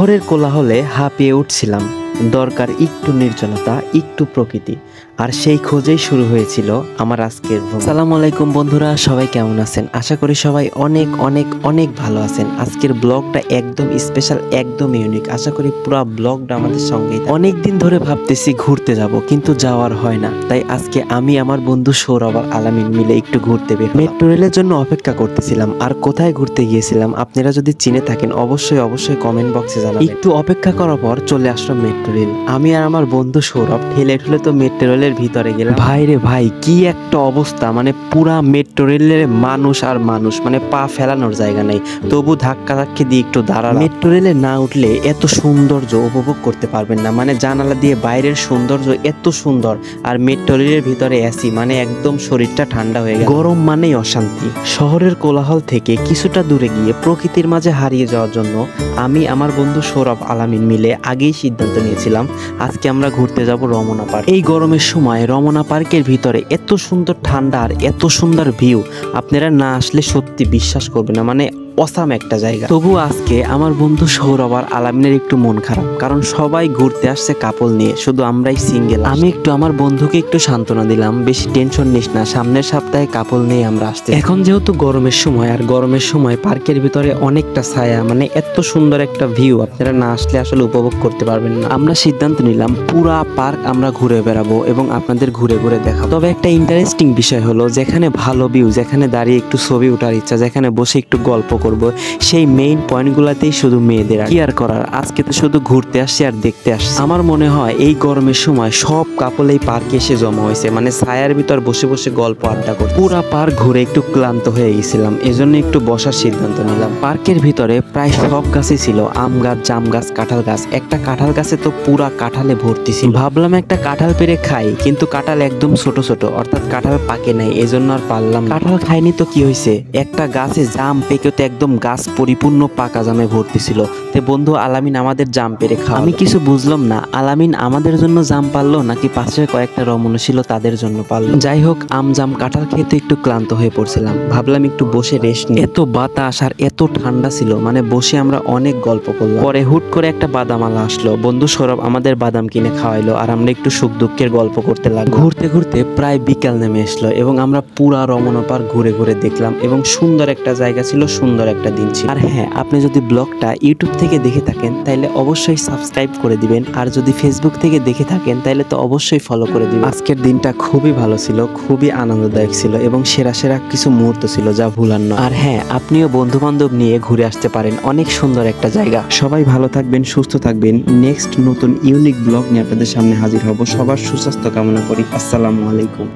শহরের কোলাহলে হাঁপিয়ে উঠছিলাম। দরকার একটু নির্জনতা, একটু প্রকৃতি। আর সেই খোঁজেই শুরু হয়েছিল আমার আজকের ভ্রমণ। আসসালামু আলাইকুম বন্ধুরা, সবাই কেমন আছেন? আশা করি সবাই অনেক অনেক অনেক ভালো আছেন। আজকের ব্লগটা একদম স্পেশাল, একদম ইউনিক। আশা করি পুরো ব্লগটা আমাদের সঙ্গেই। অনেক দিন ধরে ভাবতেছি ঘুরতে যাব, কিন্তু যাওয়ার হয় না। তাই আজকে আমি আমার বন্ধু সৌরভ আর আলামিন মিলে একটু ঘুরতে বের হলাম। মেট্রো রেলের জন্য অপেক্ষা করতেছিলাম। আর কোথায় ঘুরতে গিয়েছিলাম আপনারা যদি চিনে থাকেন অবশ্যই অবশ্যই কমেন্ট বক্সে জানাবেন। একটু অপেক্ষা করার পর চলে আসলো মেট্রো রেল। আমি আর আমার বন্ধু সৌরভ ঠেলে ঠেলে তো মেট্রো রেলের ভিতরে গেলাম। ভাই রে ভাই, কি একটা অবস্থা! মানে পুরা মেট্রো রেলের মানুষ আর মানুষ, মানে পা ফেলানোর জায়গা নেই। তবু ধাক্কা ধাক্কি দিয়ে একটু দাঁড়ালাম। মেট্রো রেলে না উঠলে এত সৌন্দর্য উপভোগ করতে পারবেন না। মানে জানালা দিয়ে বাইরের সৌন্দর্য এত সুন্দর, আর মেট্রো রেলের ভিতরে এসি, মানে একদম শরীরটা ঠান্ডা হয়ে গেল। গরম মানেই অশান্তি। শহরের কোলাহল থেকে কিছুটা দূরে গিয়ে প্রকৃতির মাঝে হারিয়ে যাওয়ার জন্য আমি আমার বন্ধু সৌরভ আলামিন মিলে আগেই সিদ্ধান্ত নিয়েছিলাম আজকে আমরা ঘুরতে যাব রমনা পার্ক। এই গরমের সময় রমনা পার্কের ভিতরে এত সুন্দর ঠান্ডা আর এত সুন্দর ভিউ, আপনারা না আসলে সত্যি বিশ্বাস করবেন না। মানে অসাম একটা জায়গা। তবু আজকে আমার বন্ধু সৌরভ আর আলামিনের একটু মন খারাপ, কারণ সবাই ঘুরতে আসছে কাপল নিয়ে, শুধু আমরাই সিঙ্গেল। আমি একটু আমার বন্ধুকে একটু সান্ত্বনা দিলাম, বেশি টেনশন নিস না, সামনের সপ্তাহে কাপল নিয়ে আমরা আসতে। এখন যেহেতু গরমের সময়, আর গরমের সময় পার্কের ভিতরে অনেকটা ছায়া, মানে এত সুন্দর একটা ভিউ, আপনারা না আসলে আসলে উপভোগ করতে পারবেন না। আমরা সিদ্ধান্ত নিলাম পুরা পার্ক আমরা ঘুরে বেড়াবো এবং আপনাদের ঘুরে ঘুরে দেখাবো। তবে একটা ইন্টারেস্টিং বিষয় হলো, যেখানে ভালো ভিউ, যেখানে দাঁড়িয়ে একটু ছবি ওঠার ইচ্ছা, যেখানে বসে একটু গল্প করব, সেই মেইন পয়েন্টগুলোতেই শুধু মেয়েদের। কি আর করার, আজকে তো শুধু ঘুরতে আসছি আর দেখতে আসছি। আমার মনে হয় এই গরমের সময় সব কাপল এই পার্কে এসে জমা হয়েছে, মানে ছায়ার ভিতর বসে বসে গল্প আড্ডা করে। পুরা পার্ক ঘুরে একটু ক্লান্ত হয়ে গেছিলাম, এজন্য একটু বসার সিদ্ধান্ত নিলাম। পার্কের ভিতরে প্রায় সব গাছই ছিল, আম গাছ, জাম গাছ, কাঁঠাল গাছ। একটা কাঁঠাল গাছে তো পুরা কাঁঠালে ভর্তি ছিল। ভাবলাম একটা কাঁঠাল পেরে খাই, কিন্তু কাঁঠাল একদম ছোট ছোট, অর্থাৎ কাঁঠাল পাকে নাই, এজন্য আর পারলাম। কাঁঠাল খাইনি তো কি হয়েছে, একটা গাছে জাম পেকে তো একদম গাছ পরিপূর্ণ পাকা জামে ভর্তি ছিল। তে বন্ধু আলামিন আমাদের জাম পেরে খাওয়া। আমি কিছু বুঝলাম না, আলামিন আমাদের জন্য জাম পারলো নাকি পাশে কয়েকটা রমণী ছিল তাদের জন্য পারলো। যাই হোক, আম জাম কাঁঠাল খেয়ে তো একটু ক্লান্ত হয়ে পড়ছিলাম, ভাবলাম একটু বসে রেস্ট নিই। এত বাতাস আর এত ঠান্ডা ছিল, মানে বসে আমরা অনেক গল্প করলাম। পরে হুট করে একটা বাদামালা আসলো, বন্ধু সৌরভ আমাদের বাদাম কিনে খাওয়াইলো, আর আমরা একটু সুখ দুঃখের গল্প করতে লাগলাম। ঘুরতে ঘুরতে প্রায় বিকাল নেমে আসলো এবং আমরা পুরা রমনা পার্ক ঘুরে ঘুরে দেখলাম, এবং সুন্দর একটা জায়গা ছিল, সুন্দর একটা দিন ছিল। আর হ্যাঁ, আপনি যদি ব্লগটা ইউটিউব থেকে দেখে থাকেন তাহলে অবশ্যই সাবস্ক্রাইব করে দিবেন, আর যদি ফেসবুক থেকে দেখে থাকেন তাহলে তো অবশ্যই ফলো করে দিবেন। আজকের দিনটা খুবই ভালো ছিল, খুবই আনন্দদায়ক ছিল, এবং সেরা সেরা কিছু মুহূর্ত ছিল যা ভুলার নয়। আর হ্যাঁ, আপনিও বন্ধু বান্ধব নিয়ে ঘুরে আসতে পারেন, অনেক সুন্দর একটা জায়গা। সবাই ভালো থাকবেন, সুস্থ থাকবেন। নেক্সট নতুন ইউনিক ব্লগ নিয়ে আপনাদের সামনে হাজির হব। সবার সুস্বাস্থ্য কামনা করি। আসসালামু আলাইকুম।